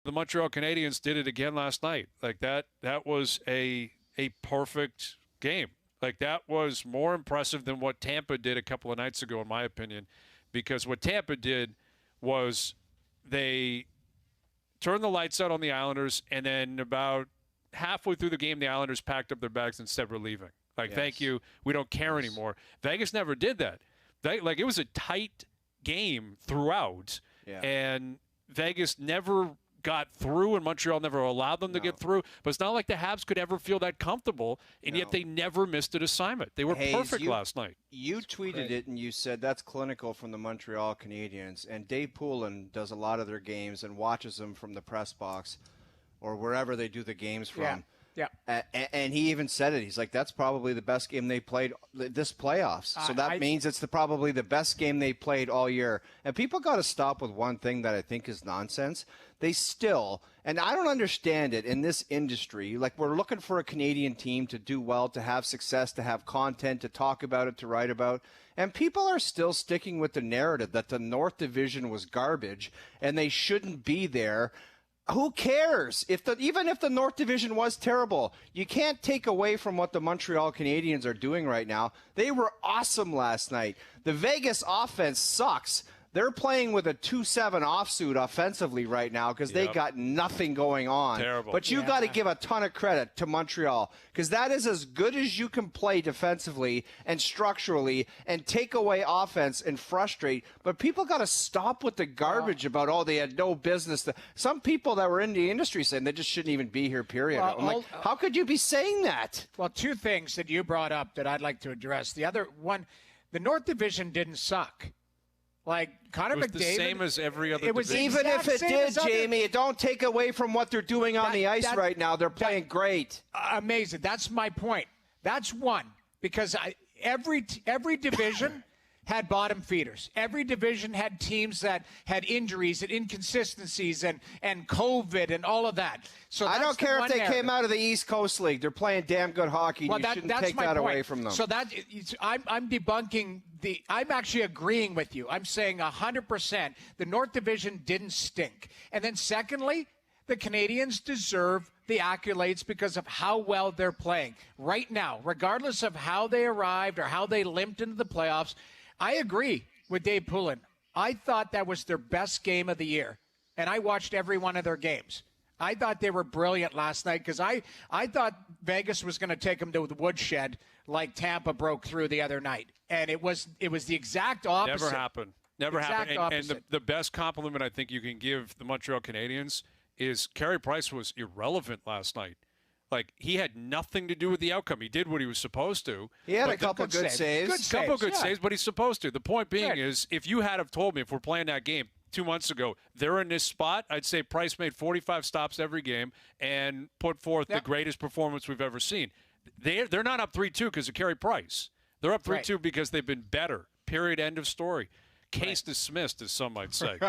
the Montreal Canadiens did it again last night. Like that was a perfect game. Like that was more impressive than what Tampa did a couple of nights ago, in my opinion, because what Tampa did was they turned the lights out on the Islanders, and then about halfway through the game, the Islanders packed up their bags and said, we're leaving. Like, thank you. We don't care anymore. Vegas never did that. It was a tight game throughout, and Vegas never got through, and Montreal never allowed them to get through. But it's not like the Habs could ever feel that comfortable, and yet they never missed an assignment. They were perfect last night. You tweeted it, and you said that's clinical from the Montreal Canadiens. And Dave Poulin does a lot of their games and watches them from the press box or wherever they do the games from. Yeah. And he even said it. He's like, that's probably the best game they played this playoffs. So that means it's probably the best game they played all year. And people got to stop with one thing that I think is nonsense. They still, and I don't understand it in this industry, like we're looking for a Canadian team to do well, to have success, to have content, to talk about it, to write about. And people are still sticking with the narrative that the North Division was garbage and they shouldn't be there. Who cares? Even if the North Division was terrible, you can't take away from what the Montreal Canadiens are doing right now. They were awesome last night. The Vegas offense sucks. They're playing with a 2-7 offsuit offensively right now because they got nothing going on. Terrible. But you got to give a ton of credit to Montreal because that is as good as you can play defensively and structurally and take away offense and frustrate. But people got to stop with the garbage about, they had no business. Some people that were in the industry saying they just shouldn't even be here, period. I'm like, how could you be saying that? Well, two things that you brought up that I'd like to address. The other one, the North Division didn't suck. Like Connor McDavid, it was the same as every other. Even if it did, Jamie, it don't take away from what they're doing on the ice right now. They're playing great, amazing. That's my point. That's one because every division had bottom feeders. Every division had teams that had injuries and inconsistencies and COVID and all of that. So I don't care if they came out of the East Coast League. They're playing damn good hockey. You shouldn't take that away from them. So I'm debunking I'm actually agreeing with you. I'm saying 100% the North Division didn't stink. And then secondly, the Canadiens deserve the accolades because of how well they're playing. Right now, regardless of how they arrived or how they limped into the playoffs, I agree with Dave Poulin. I thought that was their best game of the year, and I watched every one of their games. I thought they were brilliant last night because I thought Vegas was going to take them to the woodshed like Tampa broke through the other night, and it was the exact opposite. Never happened. And the best compliment I think you can give the Montreal Canadiens is Carey Price was irrelevant last night. Like, he had nothing to do with the outcome. He did what he was supposed to. He had a couple good saves. Couple good saves, but he's supposed to. The point being is, if you had have told me, if we're playing that game 2 months ago, they're in this spot, I'd say Price made 45 stops every game and put forth the greatest performance we've ever seen. They're not up 3-2 because of Carey Price. They're up 3-2 because they've been better. Period. End of story. Case dismissed, as some might say.